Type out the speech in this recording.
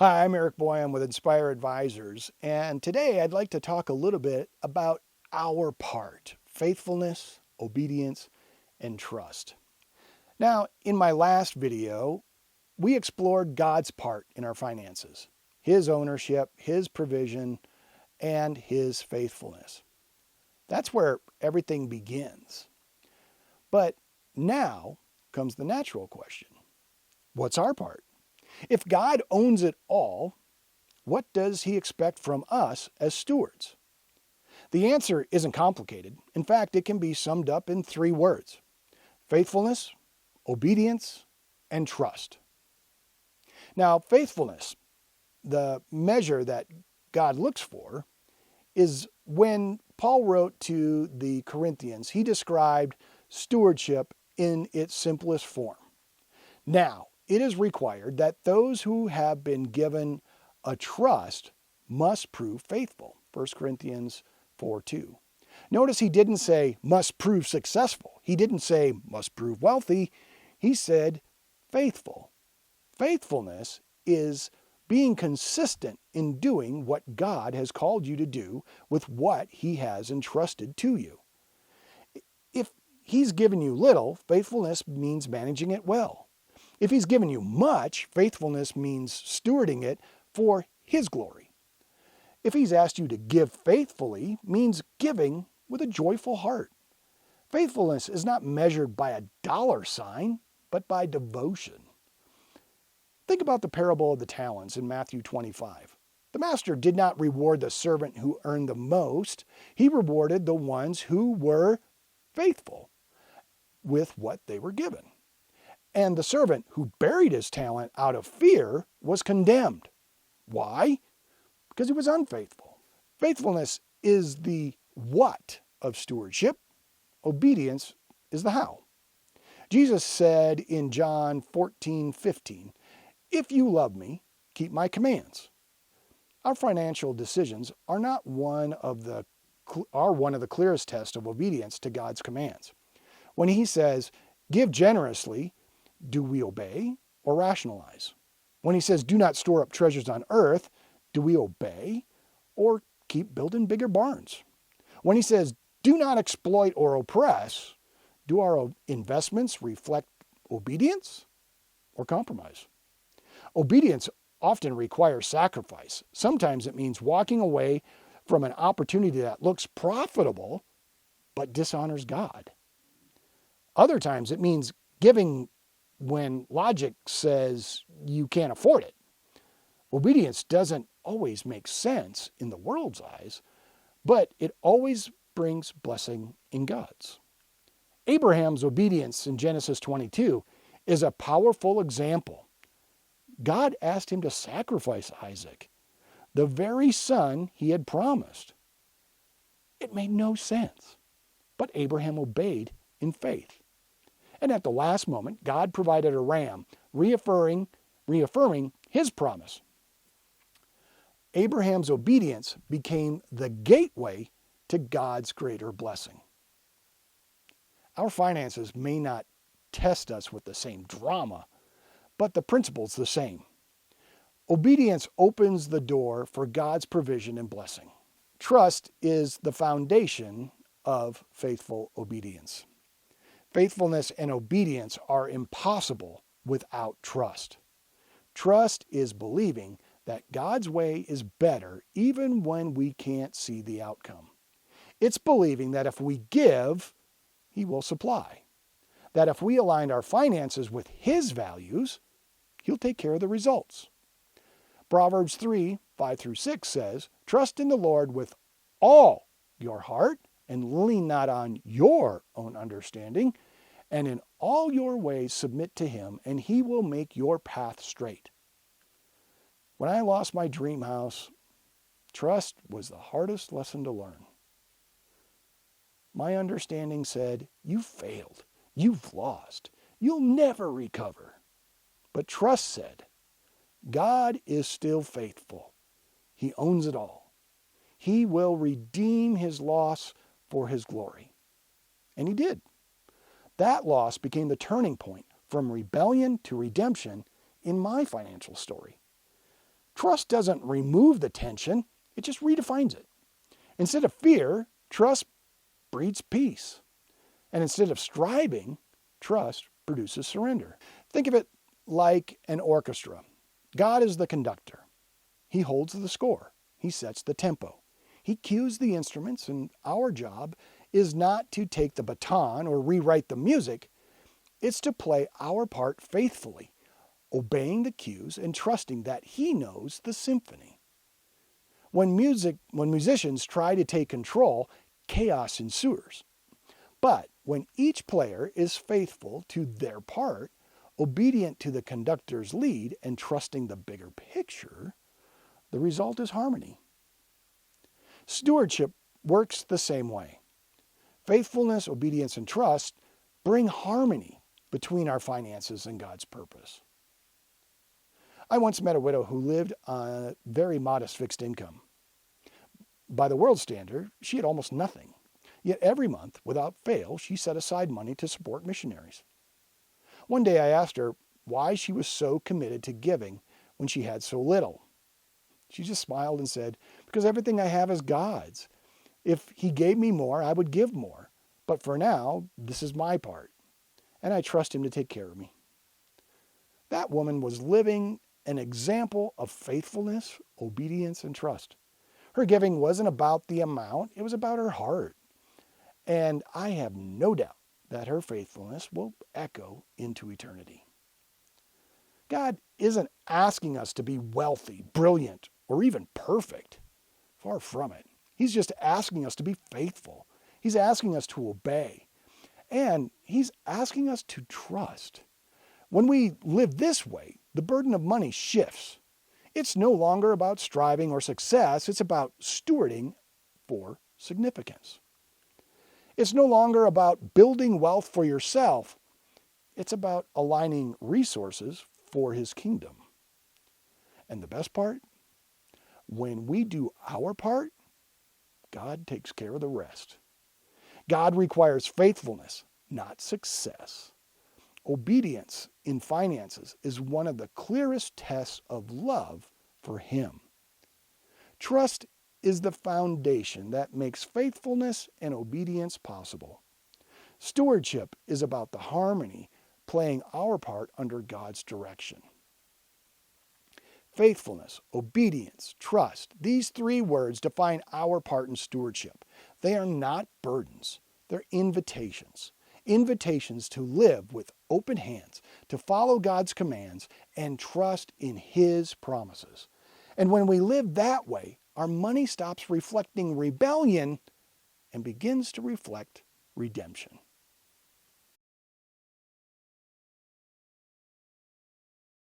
Hi, I'm Eric Boy. I'm with Inspire Advisors, and today I'd like to talk a little bit about our part: faithfulness, obedience, and trust. Now, in my last video, we explored God's part in our finances, His ownership, His provision, and His faithfulness. That's where everything begins. But now comes the natural question: what's our part? If God owns it all, what does He expect from us as stewards? The answer isn't complicated. In fact, it can be summed up in three words: faithfulness, obedience, and trust. Now, faithfulness, the measure that God looks for, is when Paul wrote to the Corinthians, he described stewardship in its simplest form. Now, it is required that those who have been given a trust must prove faithful. 1 Corinthians 4:2. Notice he didn't say must prove successful. He didn't say must prove wealthy. He said faithful. Faithfulness is being consistent in doing what God has called you to do with what He has entrusted to you. If He's given you little, faithfulness means managing it well. If He's given you much, faithfulness means stewarding it for His glory. If He's asked you to give faithfully, means giving with a joyful heart. Faithfulness is not measured by a dollar sign, but by devotion. Think about the parable of the talents in Matthew 25. The master did not reward the servant who earned the most. He rewarded the ones who were faithful with what they were given. And the servant who buried his talent out of fear was condemned. Why? Because he was unfaithful. Faithfulness is the what of stewardship. Obedience is the how. Jesus said in John 14:15, "If you love me, keep my commands." Our financial decisions are one of the clearest tests of obedience to God's commands. When He says, "Give generously," do we obey or rationalize? When He says, "Do not store up treasures on earth," do we obey or keep building bigger barns? When He says, "Do not exploit or oppress," do our investments reflect obedience or compromise? Obedience often requires sacrifice. Sometimes it means walking away from an opportunity that looks profitable but dishonors God. Other times it means giving when logic says you can't afford it. Obedience doesn't always make sense in the world's eyes, but it always brings blessing in God's. Abraham's obedience in Genesis 22 is a powerful example. God asked him to sacrifice Isaac, the very son he had promised. It made no sense, but Abraham obeyed in faith. And at the last moment, God provided a ram, reaffirming His promise. Abraham's obedience became the gateway to God's greater blessing. Our finances may not test us with the same drama, but the principle's the same. Obedience opens the door for God's provision and blessing. Trust is the foundation of faithful obedience. Faithfulness and obedience are impossible without trust. Trust is believing that God's way is better even when we can't see the outcome. It's believing that if we give, He will supply. That if we align our finances with His values, He'll take care of the results. Proverbs 3:5-6 says, "Trust in the Lord with all your heart and lean not on your own understanding, and in all your ways submit to Him, and He will make your path straight." When I lost my dream house, trust was the hardest lesson to learn. My understanding said, "You failed. You've lost. You'll never recover." But trust said, "God is still faithful. He owns it all. He will redeem His loss for His glory." And He did. That loss became the turning point from rebellion to redemption in my financial story. Trust doesn't remove the tension, it just redefines it. Instead of fear, trust breeds peace. And instead of striving, trust produces surrender. Think of it like an orchestra. God is the conductor. He holds the score. He sets the tempo. He cues the instruments, and our job is not to take the baton or rewrite the music. It's to play our part faithfully, obeying the cues and trusting that He knows the symphony. When musicians try to take control, chaos ensues. But when each player is faithful to their part, obedient to the conductor's lead, and trusting the bigger picture, the result is harmony. Stewardship works the same way. Faithfulness, obedience, and trust bring harmony between our finances and God's purpose. I once met a widow who lived on a very modest fixed income. By the world standard, she had almost nothing. Yet every month, without fail, she set aside money to support missionaries. One day I asked her why she was so committed to giving when she had so little. She just smiled and said, "Because everything I have is God's. If He gave me more, I would give more. But for now, this is my part. And I trust Him to take care of me." That woman was living an example of faithfulness, obedience, and trust. Her giving wasn't about the amount, it was about her heart. And I have no doubt that her faithfulness will echo into eternity. God isn't asking us to be wealthy, brilliant, or even perfect. Far from it. He's just asking us to be faithful. He's asking us to obey. And He's asking us to trust. When we live this way, the burden of money shifts. It's no longer about striving or success. It's about stewarding for significance. It's no longer about building wealth for yourself. It's about aligning resources for His kingdom. And the best part? When we do our part, God takes care of the rest. God requires faithfulness, not success. Obedience in finances is one of the clearest tests of love for Him. Trust is the foundation that makes faithfulness and obedience possible. Stewardship is about the harmony, playing our part under God's direction. Faithfulness, obedience, trust. These three words define our part in stewardship. They are not burdens. They're invitations. Invitations to live with open hands, to follow God's commands, and trust in His promises. And when we live that way, our money stops reflecting rebellion and begins to reflect redemption.